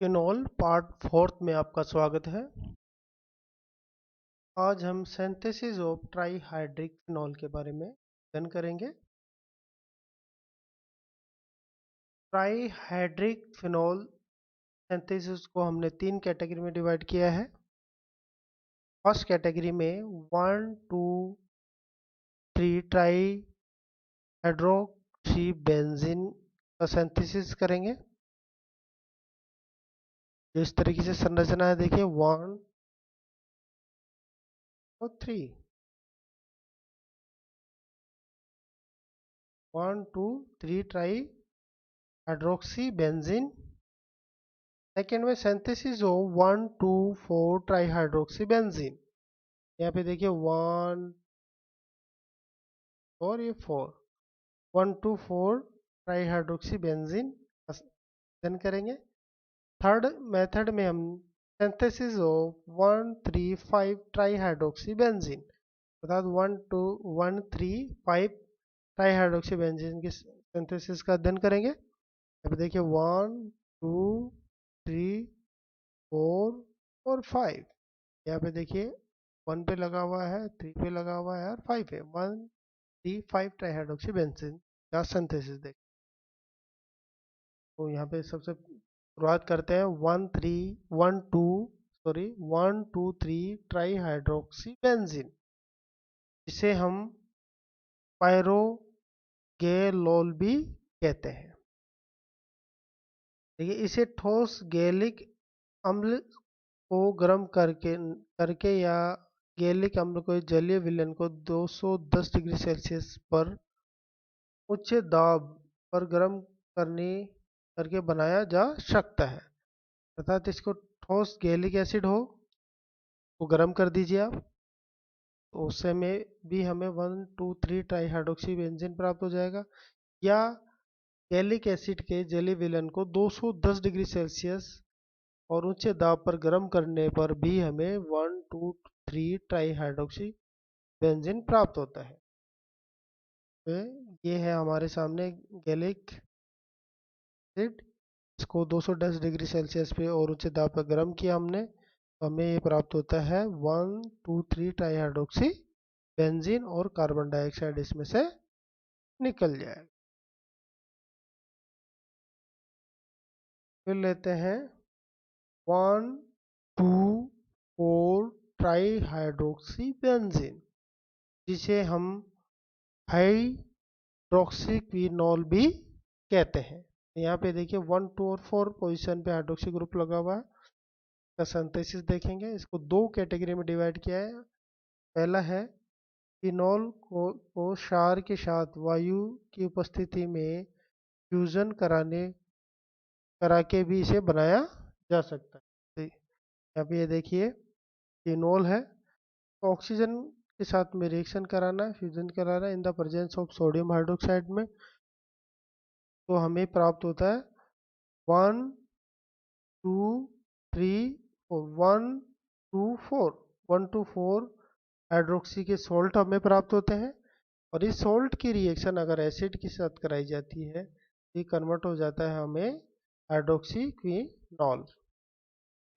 Phenol part fourth में आपका स्वागत है। आज हम सिंथेसिस ऑफ ट्राईहाइड्रिक फिनोल के बारे में अध्ययन करेंगे। ट्राईहाइड्रिक फिनोल सिंथेसिस को हमने तीन कैटेगरी में डिवाइड किया है। फर्स्ट कैटेगरी में 1, 2, 3 ट्राई हाइड्रोक्सी बेंजीन का सिंथेसिस करेंगे। इस तरीके से संरचना है, देखिए 1 और 3, 1, 2, 3 ट्राई हाइड्रोक्सी बेंजीन। सेकेंड में सिंथेसिस हो 1, 2, 4 ट्राईहाइड्रोक्सी बेंजीन। यहाँ पे देखिए 1 और ये 4, 1, 2, 4 ट्राईहाइड्रोक्सी बेंजीन अध्ययन करेंगे। थर्ड मेथड में हम सिंथेसिस ऑफ 1, 3, 5 ट्राईहाइड्रोक्सी बेंजीन, अर्थात 1, 2, 1, 3, 5 ट्राईहाइड्रोक्सी बेंजीन की सिंथेसिस का अध्ययन करेंगे। अभी देखिए 1, 2, 3, 4 और 5। यहाँ पे देखिए 1 पे लगा हुआ है, 3 पे लगा हुआ है और 5 है। 1, 3, 5 ट्राईहाइड्रोक्सी बेंजीन का सिंथेसिस देख। तो यहाँ पे सबसे शुरुआत करते हैं 1, 2, 3 ट्राईहाइड्रोक्सी बेंजीन, जिसे हम पायरोगेलोल भी कहते हैं। देखिए इसे ठोस गैलिक अम्ल को गर्म करके करके या गैलिक अम्ल को जलीय विलयन को 210 डिग्री सेल्सियस पर उच्च दाब पर गर्म करने करके बनाया जा सकता है। अर्थात इसको ठोस गैलिक एसिड हो तो गर्म कर दीजिए आप, तो उससे में भी हमें 1, 2, 3 ट्राईहाइड्रोक्सी बेंजीन प्राप्त हो जाएगा। या गैलिक एसिड के जलीय विलयन को 210 डिग्री सेल्सियस और उच्च दाब पर गर्म करने पर भी हमें 1, 2, 3 ट्राईहाइड्रोक्सी बेंजीन प्राप्त होता है। तो ये है हमारे सामने गैलिक एसिड, इसको 210 डिग्री सेल्सियस पे और उच्च दाब पर गर्म किया हमने, तो हमें ये प्राप्त होता है 1, 2, 3 ट्राईहाइड्रोक्सी बेंजीन और कार्बन डाइऑक्साइड इसमें से निकल जाएगा। फिर लेते हैं 1, 2, 4 ट्राईहाइड्रोक्सी बेंजीन, जिसे हम हाइड्रोक्सीक्विनोल भी कहते हैं। यहाँ पे देखिए 1, 2 और 4 पोजीशन पे हाइड्रोक्सी ग्रुप लगा हुआ है। का सिंथेसिस देखेंगे, इसको दो कैटेगरी में डिवाइड किया है। पहला है फिनोल को क्षार के साथ वायु की उपस्थिति में फ्यूजन करा के भी इसे बनाया जा सकता है। तो यहाँ पे ये देखिए फिनोल है, तो ऑक्सीजन के साथ में रिएक्शन कराना है, फ्यूजन कराना है in the presence of sodium hydroxide में, तो हमें प्राप्त होता है 1, 2, 3, 4, 1, 2, 4, 1, 2, 4 हाइड्रोक्सी के सोल्ट हमें प्राप्त होते हैं। और इस सोल्ट की रिएक्शन अगर एसिड के साथ कराई जाती है, ये कन्वर्ट हो जाता है हमें हाइड्रोक्सी क्विनोल।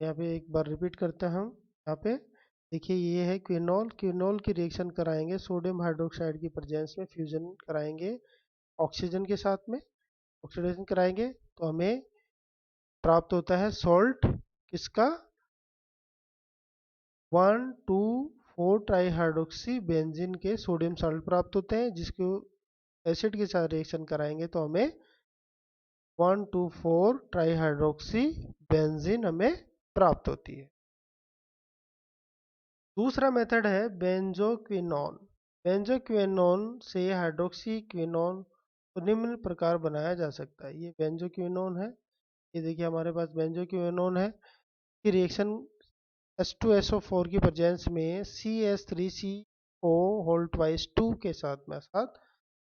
यहाँ पे एक बार रिपीट करते हैं हम। यहाँ पे देखिए ये है क्विनोल, क्विनोल की रिएक्शन कराएंगे सोडियम हाइड्रोक्साइड की प्रेजेंस में, फ्यूजन कराएंगे ऑक्सीजन के साथ में, ऑक्सीडेशन कराएंगे, तो हमें प्राप्त होता है सॉल्ट किसका 1, 2, 4 ट्राईहाइड्रोक्सी बेंजीन के सोडियम सॉल्ट प्राप्त होते हैं, जिसको एसिड के साथ रिएक्शन कराएंगे तो हमें 1, 2, 4 ट्राईहाइड्रोक्सी बेंजीन हमें प्राप्त होती है। दूसरा मेथड है बेंजोक्विनोन। बेंजोक्विनोन से हाइड्रोक्सी क्विनोन को निम्न प्रकार बनाया जा सकता है। ये बेंजोक्विनोन है, ये देखिए हमारे पास बेंजोक्विनोन है कि रिएक्शन H2SO4 की प्रेजेंस में CS3CO होल ट्वाइस 2 के साथ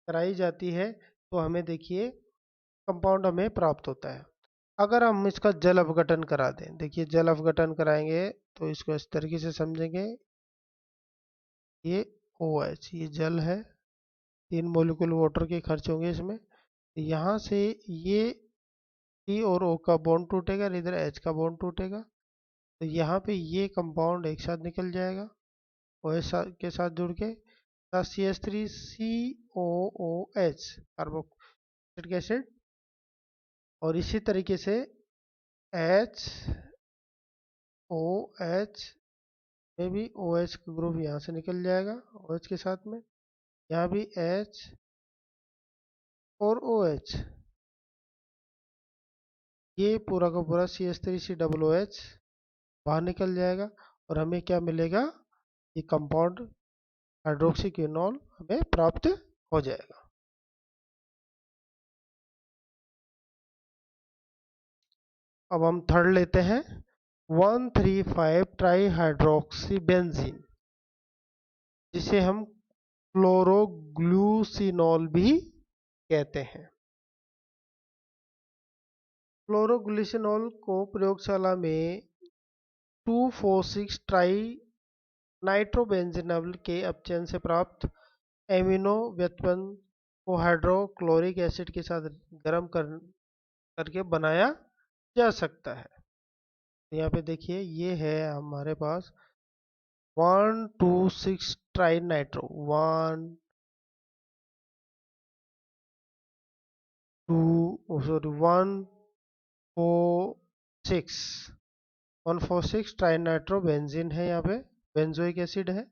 कराई जाती है, तो हमें देखिए कंपाउंड हमें प्राप्त होता है। अगर हम इसका जल अपघटन करा दें, देखिए जल अपघटन कराएंगे तो इसको इस तरीके से समझेंगे, ये OH ये जल है, 3 मोलिकुल वाटर के खर्च होंगे इसमें। यहाँ से ये सी और ओ का बॉन्ड टूटेगा और इधर एच का बॉन्ड टूटेगा, तो यहाँ पे ये कंपाउंड एक साथ निकल जाएगा ओ एच के साथ जुड़ के, सी एच थ्री सी ओ ओ एच कार्बोक्सिलिक एसिड। और इसी तरीके से एच ओ एच में भी ओ एच का ग्रुप यहाँ से निकल जाएगा ओ एच के साथ में, यहाँ भी एच और ओ एच, ये पूरा का पूरा C H three C double O H बाहर निकल जाएगा और हमें क्या मिलेगा, ये कंपाउंड हाइड्रोक्सीक्विनोल हमें प्राप्त हो जाएगा। अब हम थर्ड लेते हैं 1,3,5 ट्राई हाइड्रोक्सी बेंजीन, जिसे हम क्लोरोग्लूसिनॉल भी कहते हैं। क्लोरोग्लिसरॉल को प्रयोगशाला में 2,4,6 ट्राई नाइट्रोबेंजीनॉल के अपचयन से प्राप्त एमिनो व्युत्पन्न को हाइड्रोक्लोरिक एसिड के साथ करके बनाया जा सकता है। यहाँ पे देखिए ये है हमारे पास 1,2,6 tri nitro, 1,4,6 tri nitro benzene है, यहाँ पे बेंजोइक एसिड है।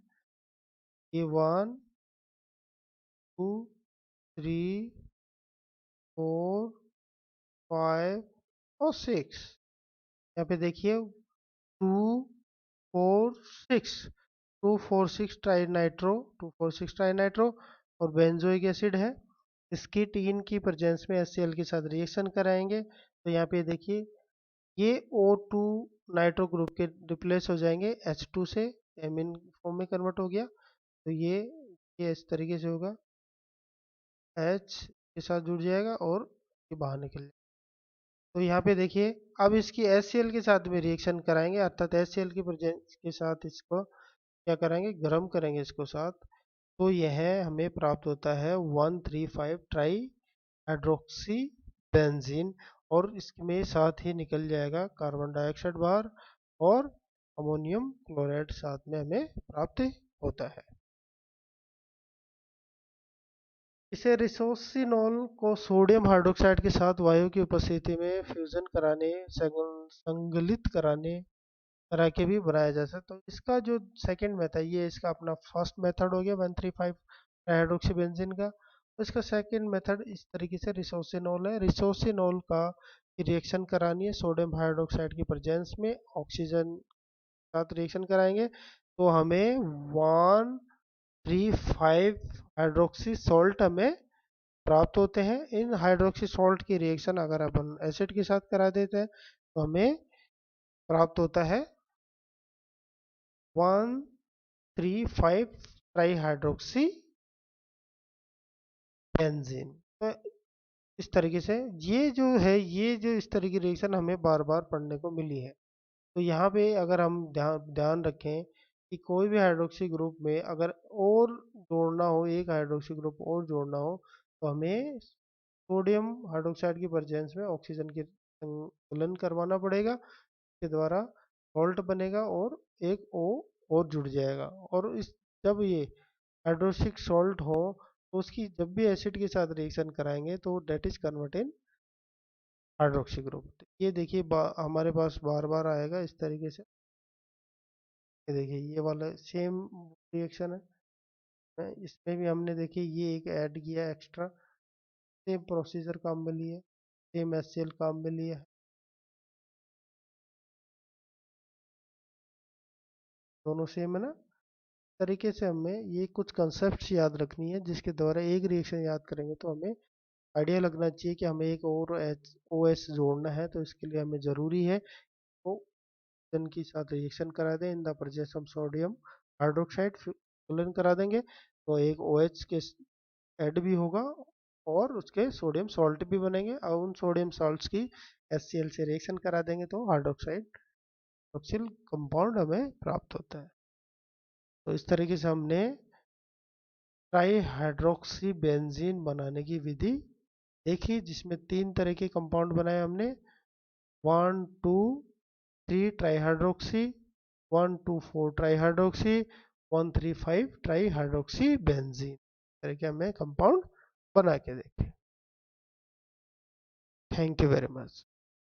ये 1, 2, 3, 4, 5 और 6, यहाँ पे देखिए 2, 4, 6, 2,4,6 ट्राई नाइट्रो और बेंजोइक एसिड है। इसकी टीन की प्रेजेंस में HCl के साथ रिएक्शन कराएंगे, तो यहाँ पे देखिए ये O2 नाइट्रो ग्रुप के रिप्लेस हो जाएंगे H2 से, एमिन फॉर्म में कन्वर्ट हो गया, तो ये इस तरीके से होगा, H के साथ जुड़ जाएगा और ये बाहर निकल जाएगा। तो यहाँ पे देखिए अब इसकी HCl के साथ में रिएक्शन कराएंगे, अर्थात HCl की प्रेजेंस के साथ इसको क्या कराएंगे, गर्म करेंगे इसको साथ, तो यह हमें प्राप्त होता है 1,3,5 ट्राई हाइड्रोक्सी बेंजीन, और इसमें साथ ही निकल जाएगा कार्बन डाइऑक्साइड बाहर और अमोनियम क्लोराइड साथ में हमें प्राप्त होता है। इसे रिसोसिनॉल को सोडियम हाइड्रोक्साइड के साथ वायु की उपस्थिति में फ्यूजन कराने, संगलित कराने करा के भी बनाया जा सकता है। तो इसका जो सेकंड मेथड, ये इसका अपना फर्स्ट मेथड हो गया 1,3,5 हाइड्रोक्सी बेंजीन का। तो इसका सेकंड मेथड इस तरीके से रिसोसिनॉल है, रिसोसिनॉल का रिएक्शन करानी है सोडियम हाइड्रोक्साइड की प्रेजेंस में, ऑक्सीजन के साथ रिएक्शन कराएंगे, तो हमें 1,3,5 हाइड्रोक्सी सॉल्ट हमें प्राप्त होते हैं। इन हाइड्रोक्सी सॉल्ट की रिएक्शन अगर अपन एसिड के साथ करा देते हैं तो हमें प्राप्त होता है 1,3,5 ट्राई हाइड्रोक्सी बेंजीन। तो इस तरीके से ये जो इस तरह की रिएक्शन हमें बार बार पढ़ने को मिली है। तो यहाँ पे अगर हम ध्यान रखें कि कोई भी हाइड्रोक्सी ग्रुप में अगर और जोड़ना हो, एक हाइड्रोक्सी ग्रुप और जोड़ना हो, तो हमें सोडियम हाइड्रोक्साइड की प्रेजेंस में ऑक्सीजन की संकलन करवाना पड़ेगा, के द्वारा सॉल्ट बनेगा और एक O और जुड़ जाएगा। और इस जब ये हाइड्रोक्सिक सॉल्ट हो तो उसकी जब भी एसिड के साथ रिएक्शन कराएंगे तो that is convert in hydroxy group. ये देखिए हमारे पास बार बार आएगा इस तरीके से, ये देखिए ये वाला सेम रिएक्शन है, इसमें भी हमने देखिए ये एक ऐड किया एक्स्ट्रा, सेम प्रोसीजर काम में लिए, सेम HCl काम में लिया है, दोनों सेम है ना। तरीके से हमें ये कुछ कंसेप्ट याद रखनी है, जिसके द्वारा एक रिएक्शन याद करेंगे तो हमें आइडिया लगना चाहिए कि हमें एक और OS जोड़ना है, तो इसके लिए हमें ज़रूरी है तो ऑक्सीजन के साथ रिएक्शन करा दें, in the presence of sodium hydroxide तुलन करा देंगे तो एक OH के ऐड भी होगा और उसके सोडियम सॉल्ट भी बनेंगे, और उन सोडियम सॉल्ट्स की HCl से रिएक्शन करा देंगे तो हाइड्रोक्साइड हाइड्रोक्सिल कंपाउंड हमें प्राप्त होता है। तो इस तरीके से हमने ट्राई हाइड्रोक्सी बेंजीन बनाने की विधि देखिए जिसमें 3 तरह के कंपाउंड बनाए हमने, 1 2 3 ट्राईहाइड्रोक्सी, 1 2 4 ट्राईहाइड्रोक्सी, 1 3 5 ट्राईहाइड्रोक्सी बेंजीन तरह के हमें कंपाउंड बना के देखे। Thank you very much.